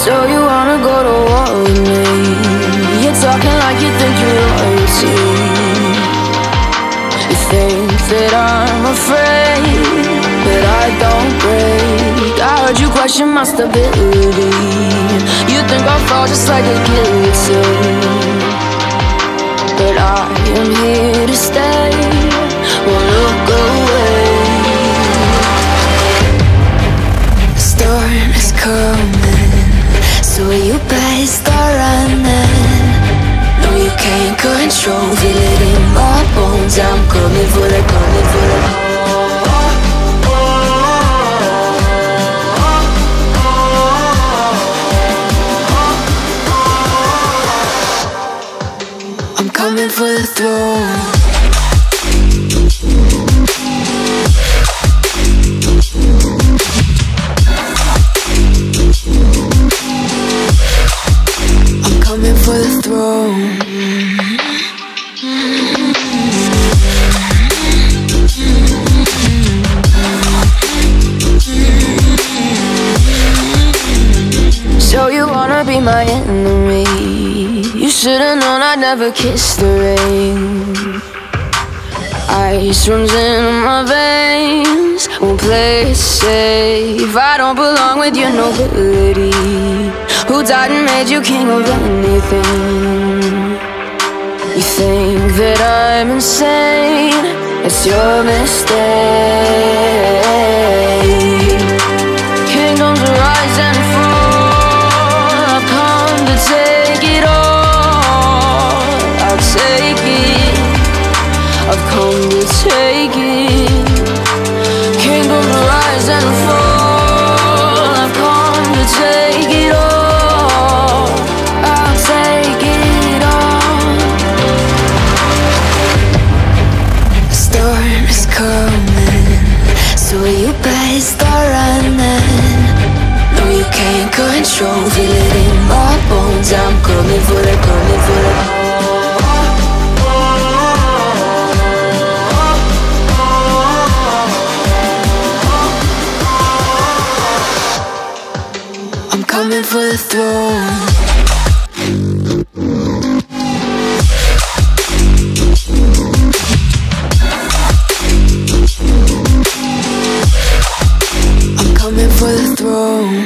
So you wanna go to war with me? You're talking like you think you're royalty. You think that I'm afraid, but I don't break. I heard you question my stability. You think I'll fall just like a guillotine, but I am here to stay. Won't look away. The storm is coming, so you better start running. No, you can't control, feel it in my bones. I'm coming for the, coming for the. I'm coming for the throne. I'm coming for the throne. So you wanna be my enemy? You should've known I'd never kiss the rain. Ice runs in my veins, won't play it safe. I don't belong with your nobility. Who died and made you king of anything? You think that I'm insane? It's your mistake. Kingdoms rise and fall, I've come to take it all. I'll take it, I've come to take it. Kingdoms rise and fall, I've come to take it all. I'll take it all. The storm is coming, so you better start running. No, you can't control, feel it in my bones. I'm coming for the, coming for the. I'm coming for the throne. I'm coming for the throne.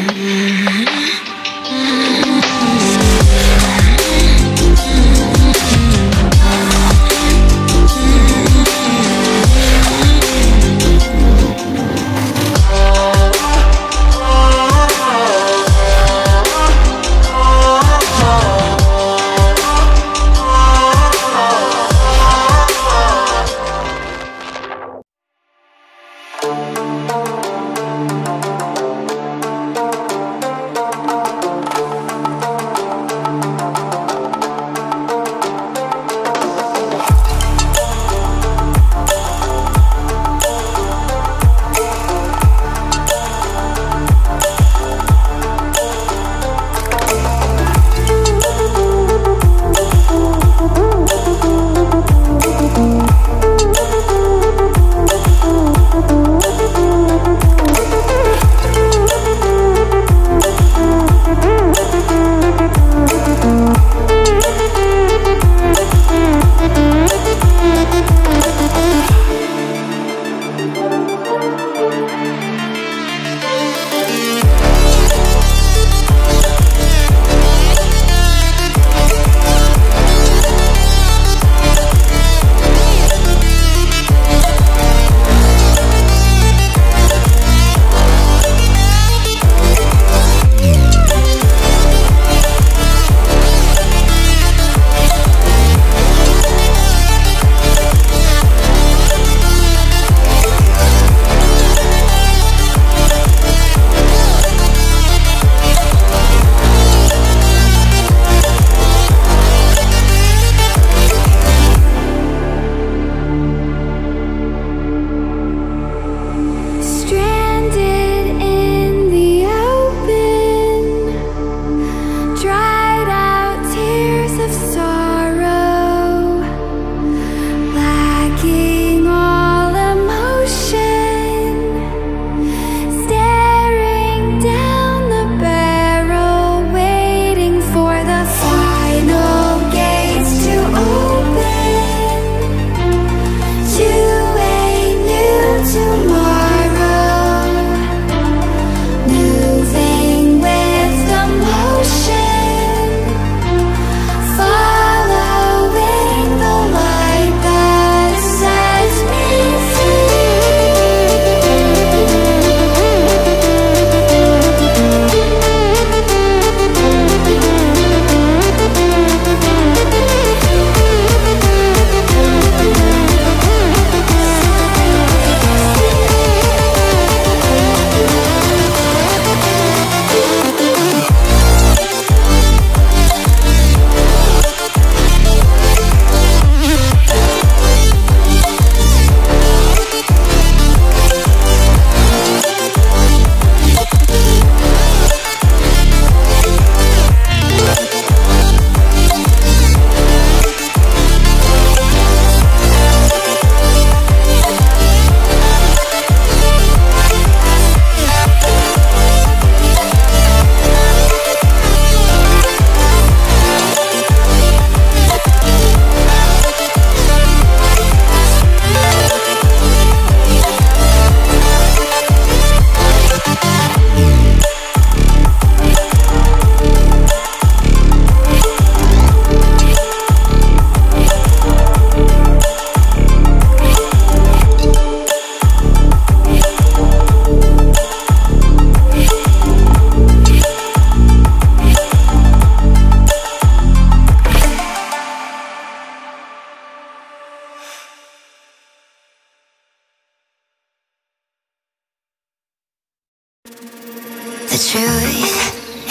The truth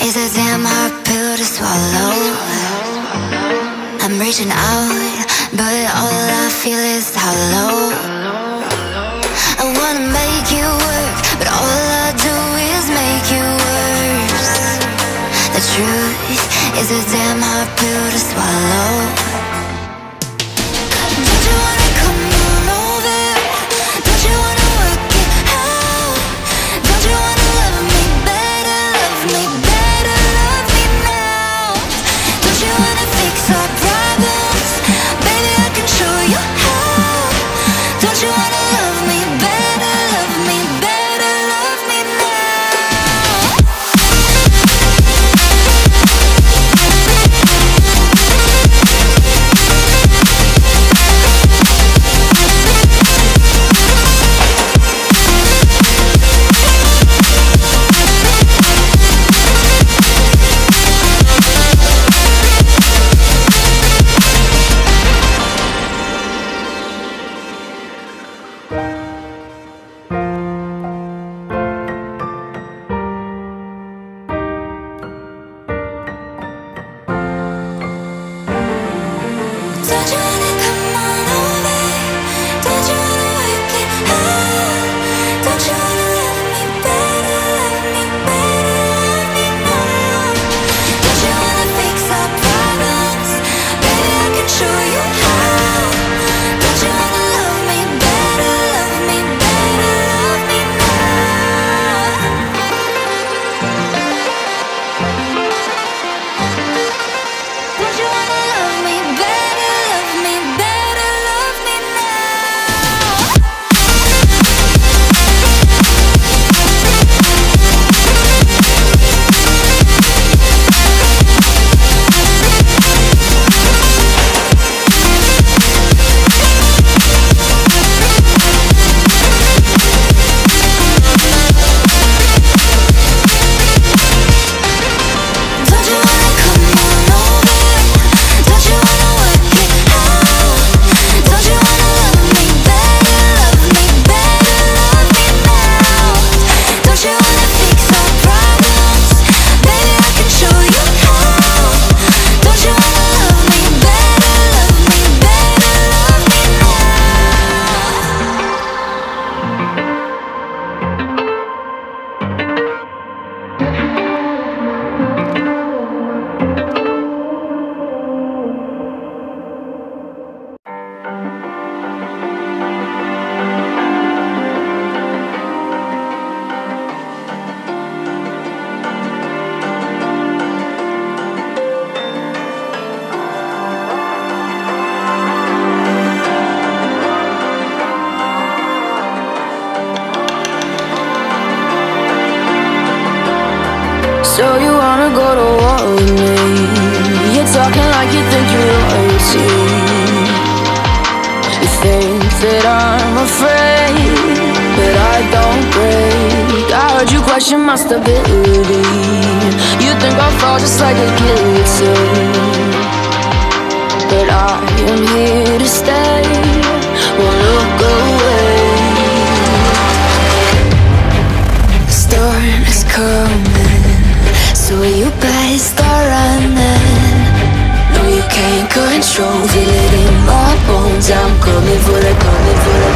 is a damn hard pill to swallow. I'm reaching out, but all I feel is hollow. I wanna make you work, but all I do is make you worse. The truth is a damn hard pill to swallow. Don't you wanna come on over? Don't you wanna work it out? Don't you wanna love me better, love me better, love me now? Don't you wanna fix our problems? Baby, I can show you how. Don't you wanna love me better, love me better, love me now? Don't you wanna come on over? Don't you wanna work it out? Don't you wanna love me better, love me better, love me now? Don't you wanna fix our problems? Baby, I can show you how. Don't you wanna love me better, love me better, love me now? Don't you wanna love me better, love me better, love me now? Don't you wanna come on over? Don't you wanna work it out? Don't you wanna love me better, love me better, love me now? Don't you wanna fix our problems? Baby, I can show you how. Don't you wanna love me better, love me better, love me So you wanna go to war with me? You're talking like you think you're royalty. You think that I'm afraid, but I don't break. I heard you question my stability. You think I'll fall just like a guillotine, but I am here to stay. Won't look away. The storm is coming, so you better start running. No, you can't control, feel it in my bones. I'm coming for the, coming for the.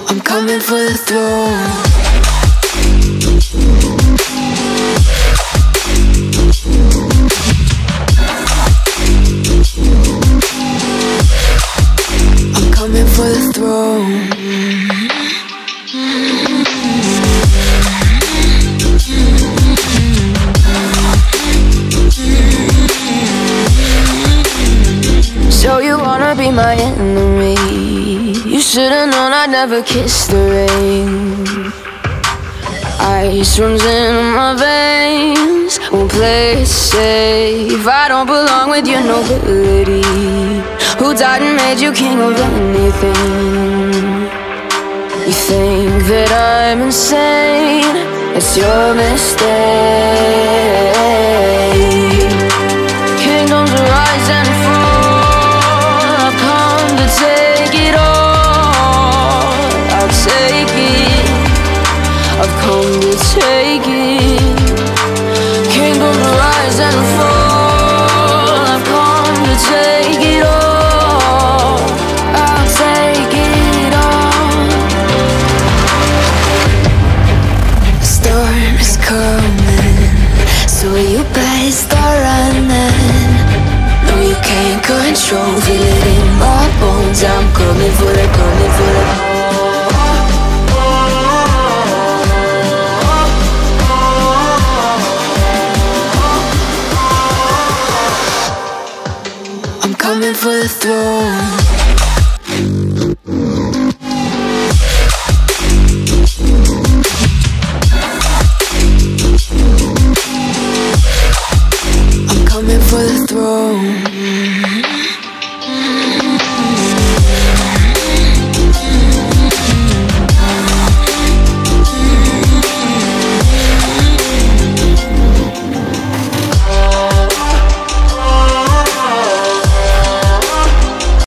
I'm coming for the throne. I'm coming for the throne. So you wanna be my enemy? You should've known I'd never kiss the rain. Ice runs in my veins, won't play it safe. I don't belong with your nobility. Who died and made you king of anything? You think that I'm insane? It's your mistake. Kingdoms are throne.